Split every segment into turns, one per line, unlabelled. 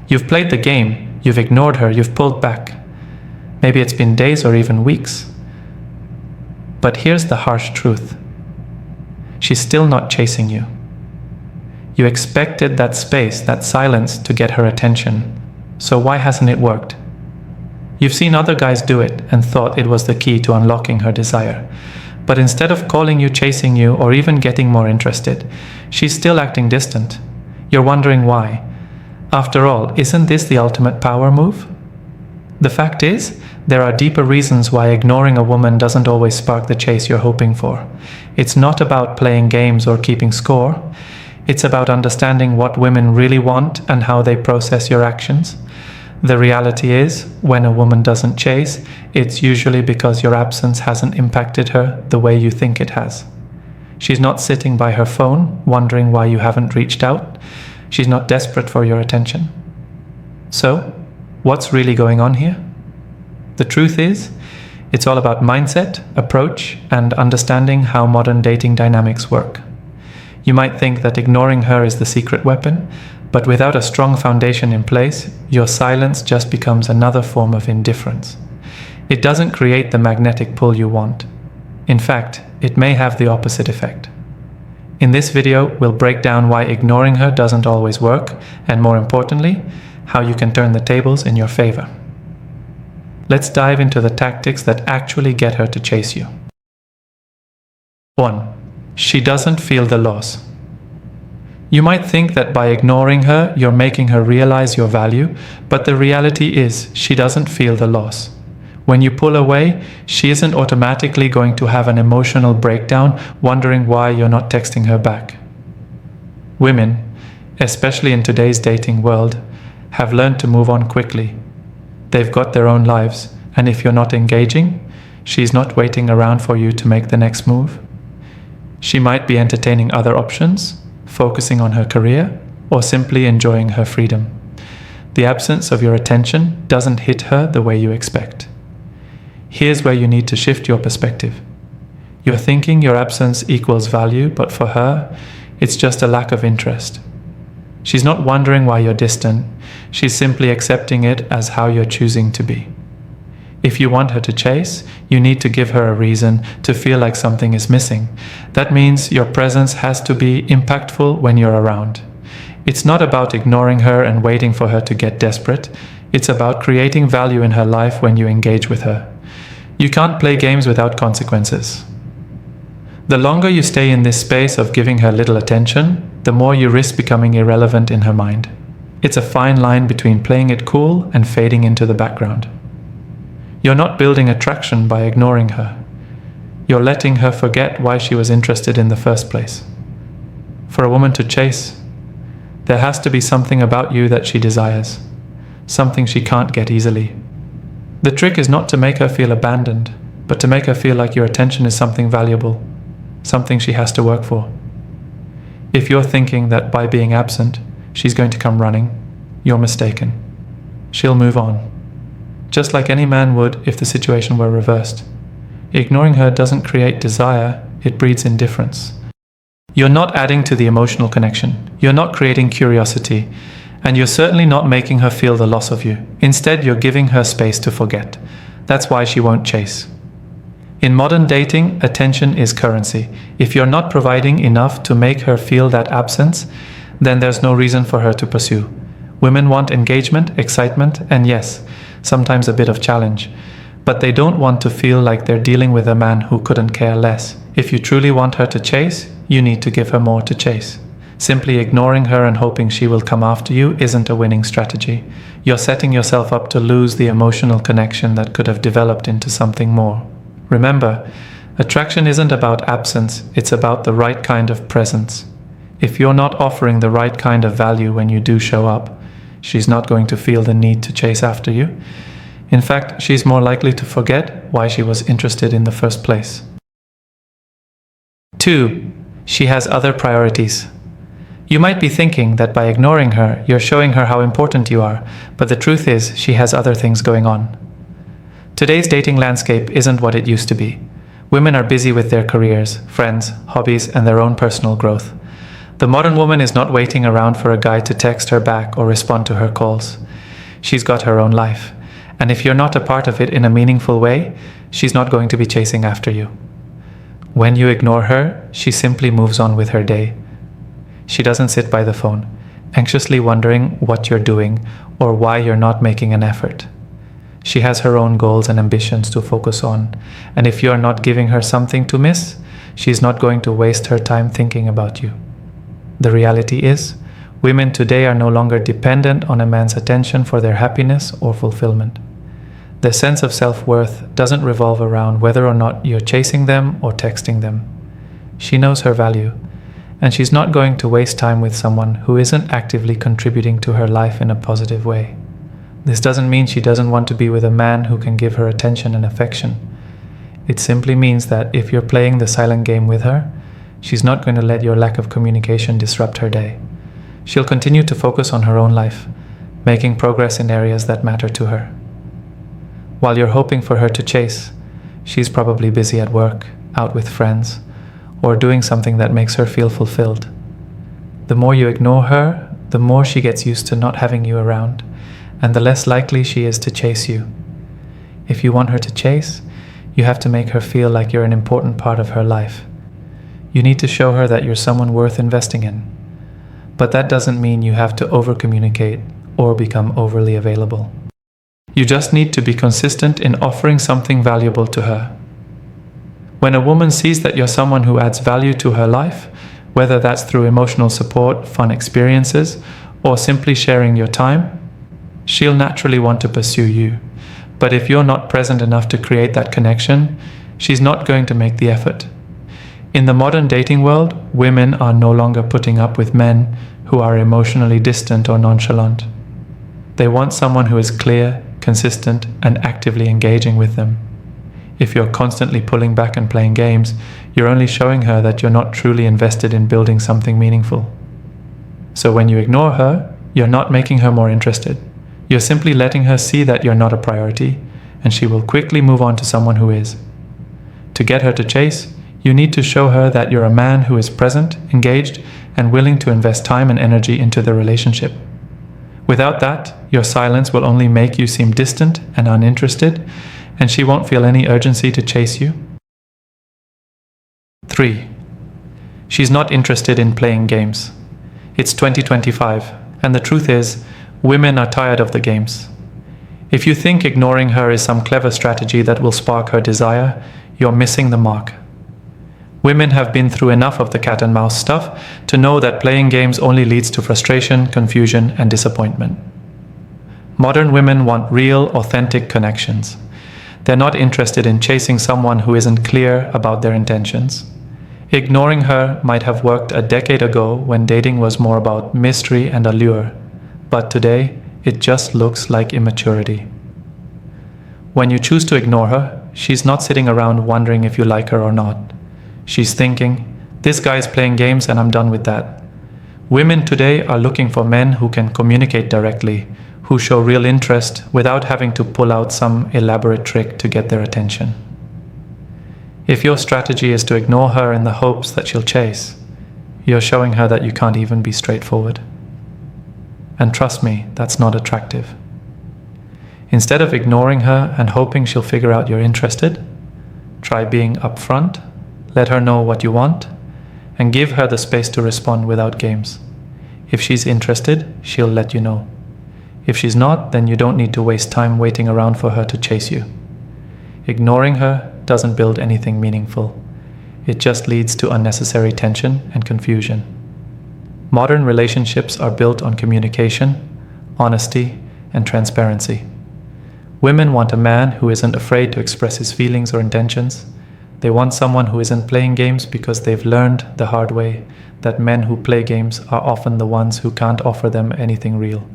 You've played the game, you've ignored her, you've pulled back. Maybe it's been days or even weeks. But here's the harsh truth. She's still not chasing you. You expected that space, that silence, to get her attention. So why hasn't it worked? You've seen other guys do it and thought it was the key to unlocking her desire. But instead of calling you, chasing you, or even getting more interested, she's still acting distant. You're wondering why. After all, isn't this the ultimate power move? The fact is, there are deeper reasons why ignoring a woman doesn't always spark the chase you're hoping for. It's not about playing games or keeping score. It's about understanding what women really want and how they process your actions. The reality is, when a woman doesn't chase, it's usually because your absence hasn't impacted her the way you think it has. She's not sitting by her phone, wondering why you haven't reached out. She's not desperate for your attention. So, what's really going on here? The truth is, it's all about mindset, approach, and understanding how modern dating dynamics work. You might think that ignoring her is the secret weapon, but without a strong foundation in place, your silence just becomes another form of indifference. It doesn't create the magnetic pull you want. In fact, it may have the opposite effect. In this video, we'll break down why ignoring her doesn't always work, and more importantly, how you can turn the tables in your favor. Let's dive into the tactics that actually get her to chase you. 1. She doesn't feel the loss. You might think that by ignoring her, you're making her realize your value, but the reality is she doesn't feel the loss. When you pull away, she isn't automatically going to have an emotional breakdown, wondering why you're not texting her back. Women, especially in today's dating world, have learned to move on quickly. They've got their own lives, and if you're not engaging, she's not waiting around for you to make the next move. She might be entertaining other options, focusing on her career, or simply enjoying her freedom. The absence of your attention doesn't hit her the way you expect. Here's where you need to shift your perspective. You're thinking your absence equals value, but for her, it's just a lack of interest. She's not wondering why you're distant, she's simply accepting it as how you're choosing to be. If you want her to chase, you need to give her a reason to feel like something is missing. That means your presence has to be impactful when you're around. It's not about ignoring her and waiting for her to get desperate. It's about creating value in her life when you engage with her. You can't play games without consequences. The longer you stay in this space of giving her little attention, the more you risk becoming irrelevant in her mind. It's a fine line between playing it cool and fading into the background. You're not building attraction by ignoring her. You're letting her forget why she was interested in the first place. For a woman to chase, there has to be something about you that she desires, something she can't get easily. The trick is not to make her feel abandoned, but to make her feel like your attention is something valuable, something she has to work for. If you're thinking that by being absent, she's going to come running, you're mistaken. She'll move on. Just like any man would if the situation were reversed. Ignoring her doesn't create desire, it breeds indifference. You're not adding to the emotional connection, you're not creating curiosity, and you're certainly not making her feel the loss of you. Instead, you're giving her space to forget. That's why she won't chase. In modern dating, attention is currency. If you're not providing enough to make her feel that absence, then there's no reason for her to pursue. Women want engagement, excitement, and yes, sometimes a bit of challenge. But they don't want to feel like they're dealing with a man who couldn't care less. If you truly want her to chase, you need to give her more to chase. Simply ignoring her and hoping she will come after you isn't a winning strategy. You're setting yourself up to lose the emotional connection that could have developed into something more. Remember, attraction isn't about absence, it's about the right kind of presence. If you're not offering the right kind of value when you do show up, she's not going to feel the need to chase after you. In fact, she's more likely to forget why she was interested in the first place. 2. She has other priorities. You might be thinking that by ignoring her, you're showing her how important you are, but the truth is she has other things going on. Today's dating landscape isn't what it used to be. Women are busy with their careers, friends, hobbies, and their own personal growth. The modern woman is not waiting around for a guy to text her back or respond to her calls. She's got her own life, and if you're not a part of it in a meaningful way, she's not going to be chasing after you. When you ignore her, she simply moves on with her day. She doesn't sit by the phone, anxiously wondering what you're doing or why you're not making an effort. She has her own goals and ambitions to focus on, and if you're not giving her something to miss, she's not going to waste her time thinking about you. The reality is, women today are no longer dependent on a man's attention for their happiness or fulfillment. Their sense of self-worth doesn't revolve around whether or not you're chasing them or texting them. She knows her value, and she's not going to waste time with someone who isn't actively contributing to her life in a positive way. This doesn't mean she doesn't want to be with a man who can give her attention and affection. It simply means that if you're playing the silent game with her, she's not going to let your lack of communication disrupt her day. She'll continue to focus on her own life, making progress in areas that matter to her. While you're hoping for her to chase, she's probably busy at work, out with friends, or doing something that makes her feel fulfilled. The more you ignore her, the more she gets used to not having you around, and the less likely she is to chase you. If you want her to chase, you have to make her feel like you're an important part of her life. You need to show her that you're someone worth investing in. But that doesn't mean you have to over-communicate or become overly available. You just need to be consistent in offering something valuable to her. When a woman sees that you're someone who adds value to her life, whether that's through emotional support, fun experiences, or simply sharing your time, she'll naturally want to pursue you. But if you're not present enough to create that connection, she's not going to make the effort. In the modern dating world, women are no longer putting up with men who are emotionally distant or nonchalant. They want someone who is clear, consistent, and actively engaging with them. If you're constantly pulling back and playing games, you're only showing her that you're not truly invested in building something meaningful. So when you ignore her, you're not making her more interested. You're simply letting her see that you're not a priority, and she will quickly move on to someone who is. To get her to chase, you need to show her that you're a man who is present, engaged, and willing to invest time and energy into the relationship. Without that, your silence will only make you seem distant and uninterested, and she won't feel any urgency to chase you. 3. She's not interested in playing games. It's 2025, and the truth is, women are tired of the games. If you think ignoring her is some clever strategy that will spark her desire, you're missing the mark. Women have been through enough of the cat and mouse stuff to know that playing games only leads to frustration, confusion, and disappointment. Modern women want real, authentic connections. They're not interested in chasing someone who isn't clear about their intentions. Ignoring her might have worked a decade ago when dating was more about mystery and allure, but today it just looks like immaturity. When you choose to ignore her, she's not sitting around wondering if you like her or not. She's thinking, this guy's playing games and I'm done with that. Women today are looking for men who can communicate directly, who show real interest without having to pull out some elaborate trick to get their attention. If your strategy is to ignore her in the hopes that she'll chase, you're showing her that you can't even be straightforward. And trust me, that's not attractive. Instead of ignoring her and hoping she'll figure out you're interested, try being upfront, let her know what you want, and give her the space to respond without games. If she's interested, she'll let you know. If she's not, then you don't need to waste time waiting around for her to chase you. Ignoring her doesn't build anything meaningful. It just leads to unnecessary tension and confusion. Modern relationships are built on communication, honesty, and transparency. Women want a man who isn't afraid to express his feelings or intentions. They want someone who isn't playing games because they've learned the hard way that men who play games are often the ones who can't offer them anything real.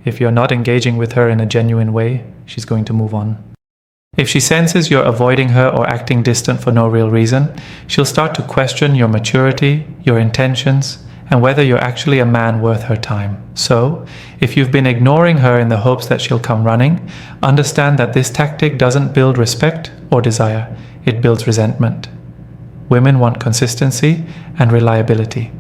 If you're not engaging with her in a genuine way, she's going to move on. If she senses you're avoiding her or acting distant for no real reason, she'll start to question your maturity, your intentions, and whether you're actually a man worth her time. So, if you've been ignoring her in the hopes that she'll come running, understand that this tactic doesn't build respect or desire, it builds resentment. Women want consistency and reliability,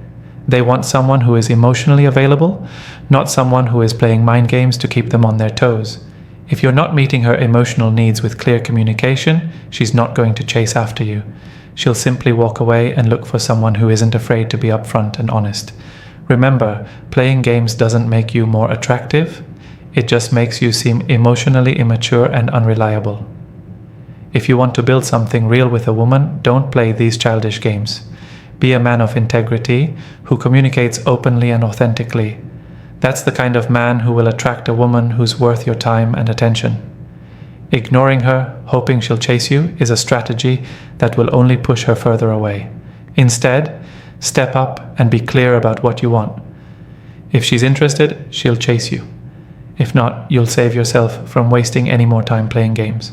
They want someone who is emotionally available, not someone who is playing mind games to keep them on their toes. If you're not meeting her emotional needs with clear communication, she's not going to chase after you. She'll simply walk away and look for someone who isn't afraid to be upfront and honest. Remember, playing games doesn't make you more attractive. It just makes you seem emotionally immature and unreliable. If you want to build something real with a woman, don't play these childish games. Be a man of integrity who communicates openly and authentically. That's the kind of man who will attract a woman who's worth your time and attention. Ignoring her, hoping she'll chase you, is a strategy that will only push her further away. Instead, step up and be clear about what you want. If she's interested, she'll chase you. If not, you'll save yourself from wasting any more time playing games.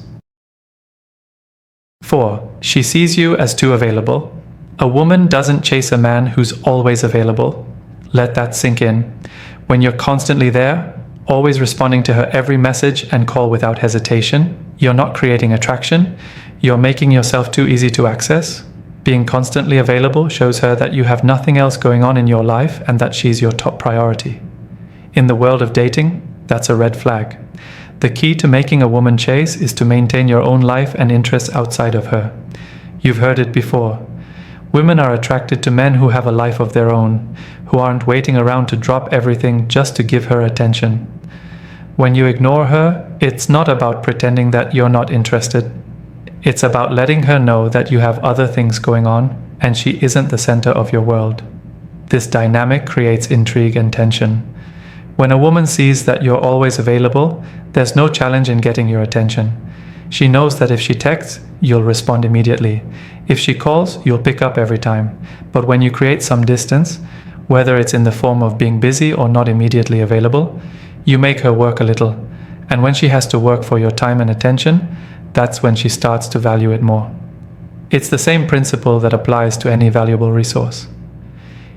4. She sees you as too available. A woman doesn't chase a man who's always available. Let that sink in. When you're constantly there, always responding to her every message and call without hesitation, you're not creating attraction. You're making yourself too easy to access. Being constantly available shows her that you have nothing else going on in your life and that she's your top priority. In the world of dating, that's a red flag. The key to making a woman chase is to maintain your own life and interests outside of her. You've heard it before. Women are attracted to men who have a life of their own, who aren't waiting around to drop everything just to give her attention. When you ignore her, it's not about pretending that you're not interested. It's about letting her know that you have other things going on and she isn't the center of your world. This dynamic creates intrigue and tension. When a woman sees that you're always available, there's no challenge in getting your attention. She knows that if she texts, you'll respond immediately. If she calls, you'll pick up every time. But when you create some distance, whether it's in the form of being busy or not immediately available, you make her work a little. And when she has to work for your time and attention, that's when she starts to value it more. It's the same principle that applies to any valuable resource.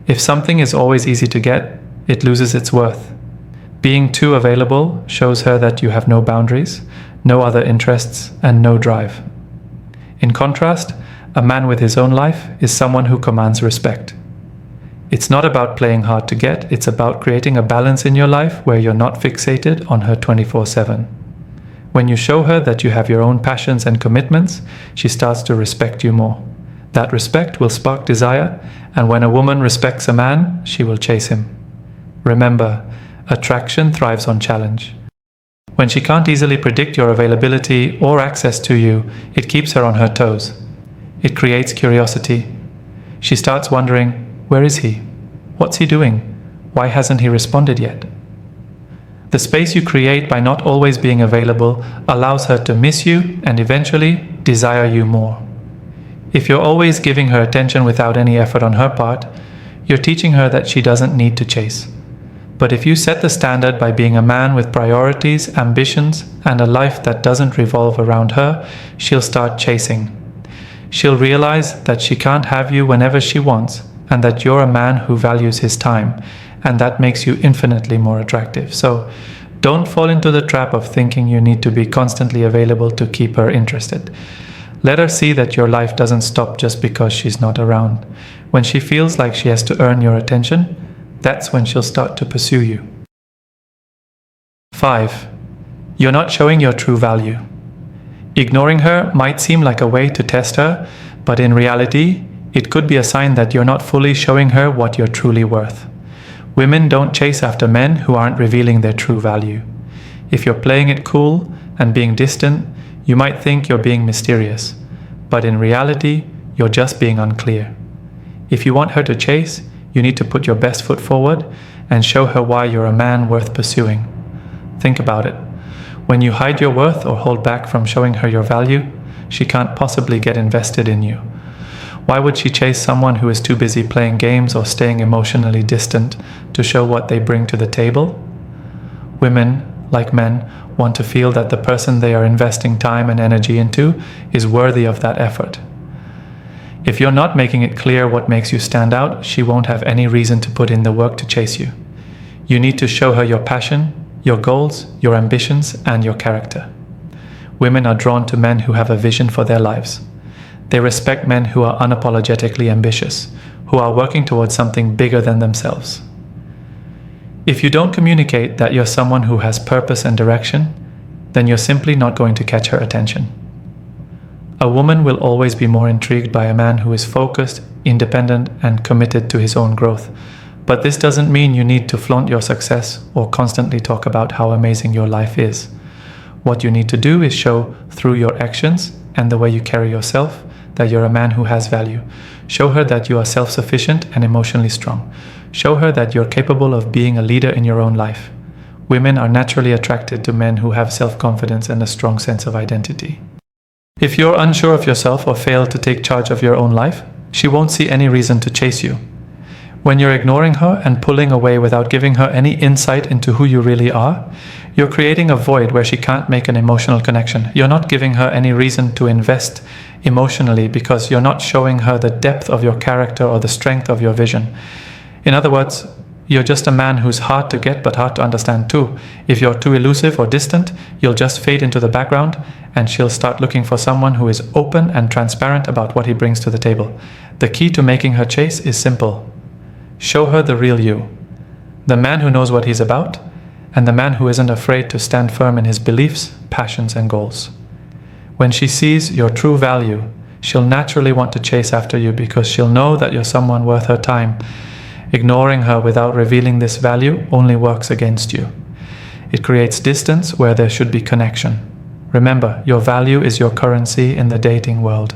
If something is always easy to get, it loses its worth. Being too available shows her that you have no boundaries, no other interests, and no drive. In contrast, a man with his own life is someone who commands respect. It's not about playing hard to get, it's about creating a balance in your life where you're not fixated on her 24/7. When you show her that you have your own passions and commitments, she starts to respect you more. That respect will spark desire, and when a woman respects a man, she will chase him. Remember, attraction thrives on challenge. When she can't easily predict your availability or access to you, it keeps her on her toes. It creates curiosity. She starts wondering, where is he? What's he doing? Why hasn't he responded yet? The space you create by not always being available allows her to miss you and eventually desire you more. If you're always giving her attention without any effort on her part, you're teaching her that she doesn't need to chase. But if you set the standard by being a man with priorities, ambitions, and a life that doesn't revolve around her, she'll start chasing. She'll realize that she can't have you whenever she wants, and that you're a man who values his time, and that makes you infinitely more attractive. So don't fall into the trap of thinking you need to be constantly available to keep her interested. Let her see that your life doesn't stop just because she's not around. When she feels like she has to earn your attention, that's when she'll start to pursue you. 5. You're not showing your true value. Ignoring her might seem like a way to test her, but in reality, it could be a sign that you're not fully showing her what you're truly worth. Women don't chase after men who aren't revealing their true value. If you're playing it cool and being distant, you might think you're being mysterious, but in reality, you're just being unclear. If you want her to chase, you need to put your best foot forward and show her why you're a man worth pursuing. Think about it. When you hide your worth or hold back from showing her your value, she can't possibly get invested in you. Why would she chase someone who is too busy playing games or staying emotionally distant to show what they bring to the table? Women, like men, want to feel that the person they are investing time and energy into is worthy of that effort. If you're not making it clear what makes you stand out, she won't have any reason to put in the work to chase you. You need to show her your passion, your goals, your ambitions, and your character. Women are drawn to men who have a vision for their lives. They respect men who are unapologetically ambitious, who are working towards something bigger than themselves. If you don't communicate that you're someone who has purpose and direction, then you're simply not going to catch her attention. A woman will always be more intrigued by a man who is focused, independent, and committed to his own growth. But this doesn't mean you need to flaunt your success or constantly talk about how amazing your life is. What you need to do is show through your actions and the way you carry yourself that you're a man who has value. Show her that you are self-sufficient and emotionally strong. Show her that you're capable of being a leader in your own life. Women are naturally attracted to men who have self-confidence and a strong sense of identity. If you're unsure of yourself or fail to take charge of your own life, she won't see any reason to chase you. When you're ignoring her and pulling away without giving her any insight into who you really are, you're creating a void where she can't make an emotional connection. You're not giving her any reason to invest emotionally because you're not showing her the depth of your character or the strength of your vision. In other words, you're just a man who's hard to get but hard to understand too. If you're too elusive or distant, you'll just fade into the background and she'll start looking for someone who is open and transparent about what he brings to the table. The key to making her chase is simple. Show her the real you, the man who knows what he's about, and the man who isn't afraid to stand firm in his beliefs, passions, and goals. When she sees your true value, she'll naturally want to chase after you because she'll know that you're someone worth her time. Ignoring her without revealing this value only works against you. It creates distance where there should be connection. Remember, your value is your currency in the dating world.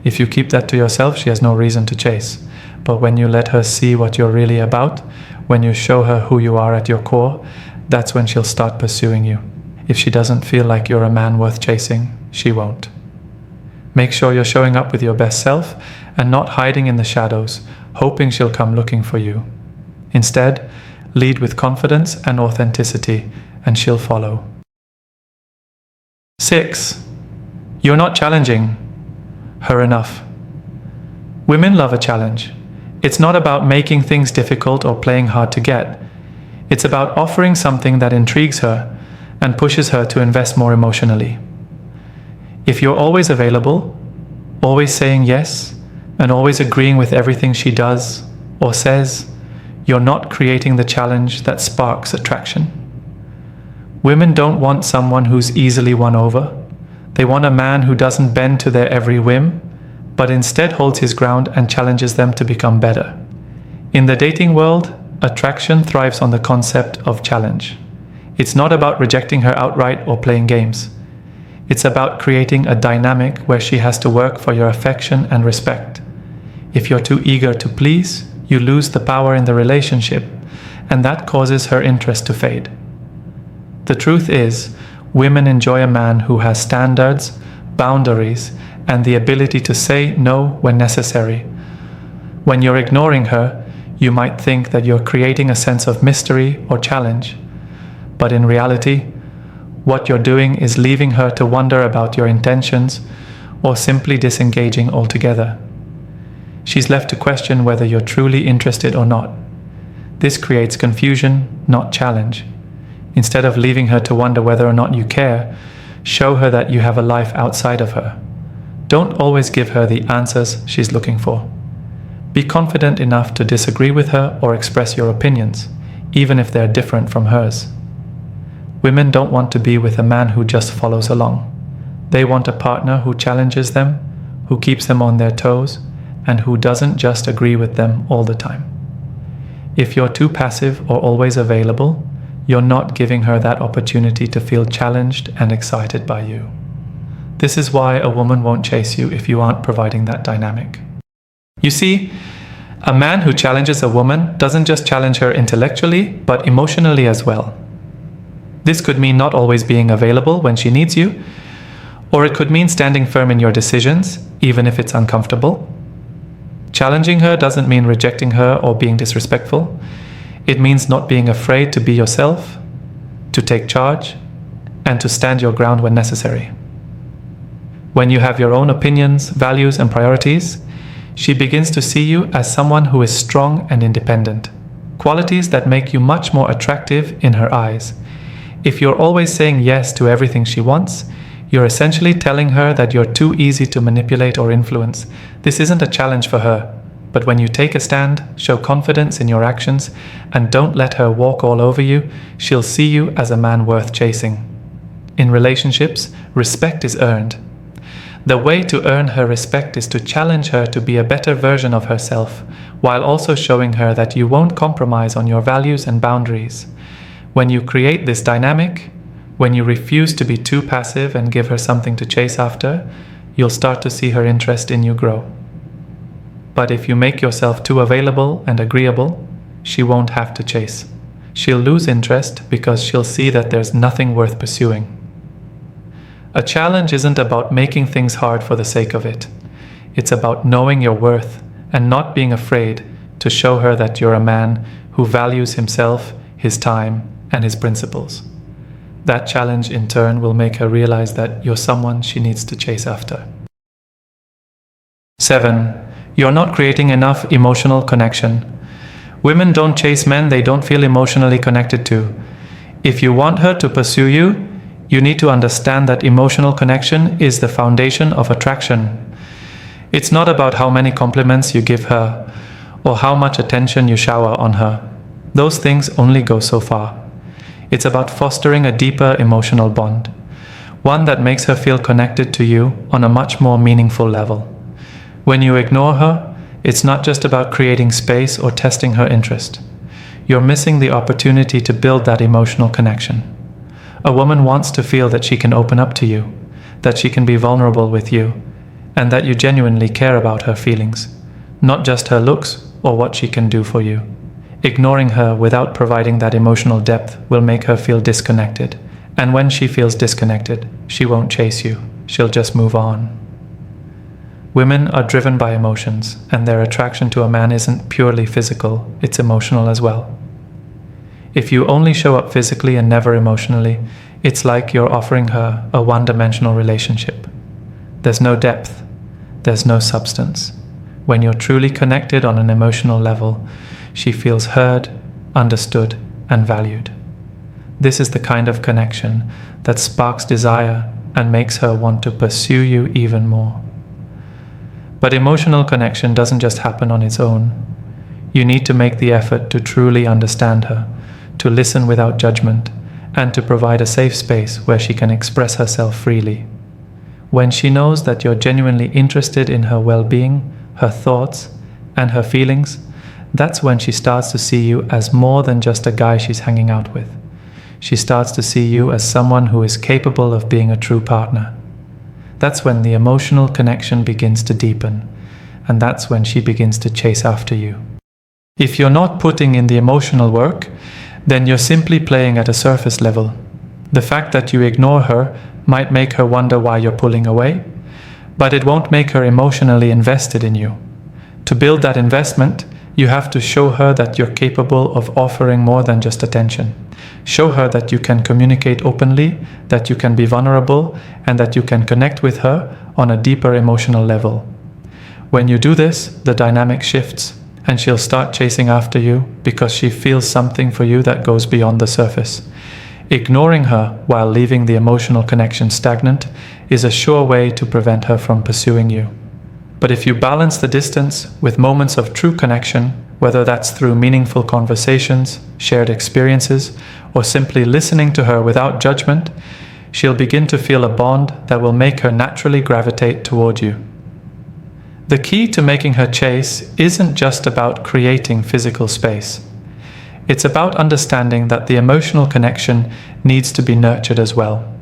If you keep that to yourself, she has no reason to chase. But when you let her see what you're really about, when you show her who you are at your core, that's when she'll start pursuing you. If she doesn't feel like you're a man worth chasing, she won't. Make sure you're showing up with your best self and not hiding in the shadows, hoping she'll come looking for you. Instead, lead with confidence and authenticity, and she'll follow. 6. You're not challenging her enough. Women love a challenge. It's not about making things difficult or playing hard to get. It's about offering something that intrigues her and pushes her to invest more emotionally. If you're always available, always saying yes, and always agreeing with everything she does or says, you're not creating the challenge that sparks attraction. Women don't want someone who's easily won over. They want a man who doesn't bend to their every whim, but instead holds his ground and challenges them to become better. In the dating world, attraction thrives on the concept of challenge. It's not about rejecting her outright or playing games. It's about creating a dynamic where she has to work for your affection and respect. If you're too eager to please, you lose the power in the relationship, and that causes her interest to fade. The truth is, women enjoy a man who has standards, boundaries, and the ability to say no when necessary. When you're ignoring her, you might think that you're creating a sense of mystery or challenge. But in reality, what you're doing is leaving her to wonder about your intentions or simply disengaging altogether. She's left to question whether you're truly interested or not. This creates confusion, not challenge. Instead of leaving her to wonder whether or not you care, show her that you have a life outside of her. Don't always give her the answers she's looking for. Be confident enough to disagree with her or express your opinions, even if they're different from hers. Women don't want to be with a man who just follows along. They want a partner who challenges them, who keeps them on their toes, and who doesn't just agree with them all the time. If you're too passive or always available, you're not giving her that opportunity to feel challenged and excited by you. This is why a woman won't chase you if you aren't providing that dynamic. You see, a man who challenges a woman doesn't just challenge her intellectually, but emotionally as well. This could mean not always being available when she needs you, or it could mean standing firm in your decisions, even if it's uncomfortable. Challenging her doesn't mean rejecting her or being disrespectful. It means not being afraid to be yourself, to take charge, and to stand your ground when necessary. When you have your own opinions, values, and priorities, she begins to see you as someone who is strong and independent, qualities that make you much more attractive in her eyes. If you're always saying yes to everything she wants, you're essentially telling her that you're too easy to manipulate or influence. This isn't a challenge for her. But when you take a stand, show confidence in your actions, and don't let her walk all over you, she'll see you as a man worth chasing. In relationships, respect is earned. The way to earn her respect is to challenge her to be a better version of herself, while also showing her that you won't compromise on your values and boundaries. When you create this dynamic, when you refuse to be too passive and give her something to chase after, you'll start to see her interest in you grow. But if you make yourself too available and agreeable, she won't have to chase. She'll lose interest because she'll see that there's nothing worth pursuing. A challenge isn't about making things hard for the sake of it. It's about knowing your worth and not being afraid to show her that you're a man who values himself, his time, and his principles. That challenge in turn will make her realize that you're someone she needs to chase after. 7. You're not creating enough emotional connection. Women don't chase men they don't feel emotionally connected to. If you want her to pursue you, you need to understand that emotional connection is the foundation of attraction. It's not about how many compliments you give her or how much attention you shower on her. Those things only go so far. It's about fostering a deeper emotional bond, one that makes her feel connected to you on a much more meaningful level. When you ignore her, it's not just about creating space or testing her interest. You're missing the opportunity to build that emotional connection. A woman wants to feel that she can open up to you, that she can be vulnerable with you, and that you genuinely care about her feelings, not just her looks or what she can do for you. Ignoring her without providing that emotional depth will make her feel disconnected, and when she feels disconnected, she won't chase you, she'll just move on. Women are driven by emotions, and their attraction to a man isn't purely physical, it's emotional as well. If you only show up physically and never emotionally, it's like you're offering her a one-dimensional relationship. There's no depth, there's no substance. When you're truly connected on an emotional level, she feels heard, understood, and valued. This is the kind of connection that sparks desire and makes her want to pursue you even more. But emotional connection doesn't just happen on its own. You need to make the effort to truly understand her, to listen without judgment, and to provide a safe space where she can express herself freely. When she knows that you're genuinely interested in her well-being, her thoughts, and her feelings, that's when she starts to see you as more than just a guy she's hanging out with. She starts to see you as someone who is capable of being a true partner. That's when the emotional connection begins to deepen, and that's when she begins to chase after you. If you're not putting in the emotional work, then you're simply playing at a surface level. The fact that you ignore her might make her wonder why you're pulling away, but it won't make her emotionally invested in you. To build that investment, you have to show her that you're capable of offering more than just attention. Show her that you can communicate openly, that you can be vulnerable, and that you can connect with her on a deeper emotional level. When you do this, the dynamic shifts, and she'll start chasing after you because she feels something for you that goes beyond the surface. Ignoring her while leaving the emotional connection stagnant is a sure way to prevent her from pursuing you. But if you balance the distance with moments of true connection, whether that's through meaningful conversations, shared experiences, or simply listening to her without judgment, she'll begin to feel a bond that will make her naturally gravitate toward you. The key to making her chase isn't just about creating physical space. It's about understanding that the emotional connection needs to be nurtured as well.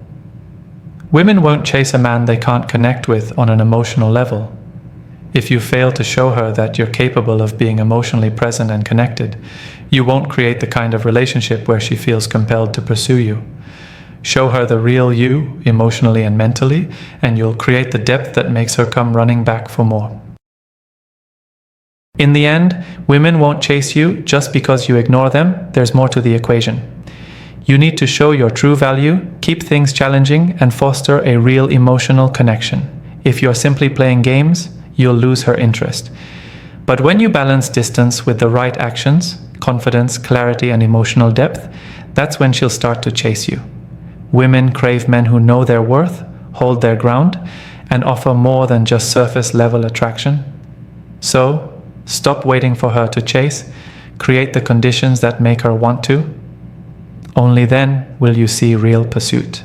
Women won't chase a man they can't connect with on an emotional level. If you fail to show her that you're capable of being emotionally present and connected, you won't create the kind of relationship where she feels compelled to pursue you. Show her the real you, emotionally and mentally, and you'll create the depth that makes her come running back for more. In the end, women won't chase you just because you ignore them. There's more to the equation. You need to show your true value, keep things challenging, and foster a real emotional connection. If you're simply playing games, you'll lose her interest. But when you balance distance with the right actions, confidence, clarity, and emotional depth, that's when she'll start to chase you. Women crave men who know their worth, hold their ground, and offer more than just surface-level attraction. So, Stop waiting for her to chase. Create the conditions that make her want to. Only then will you see real pursuit.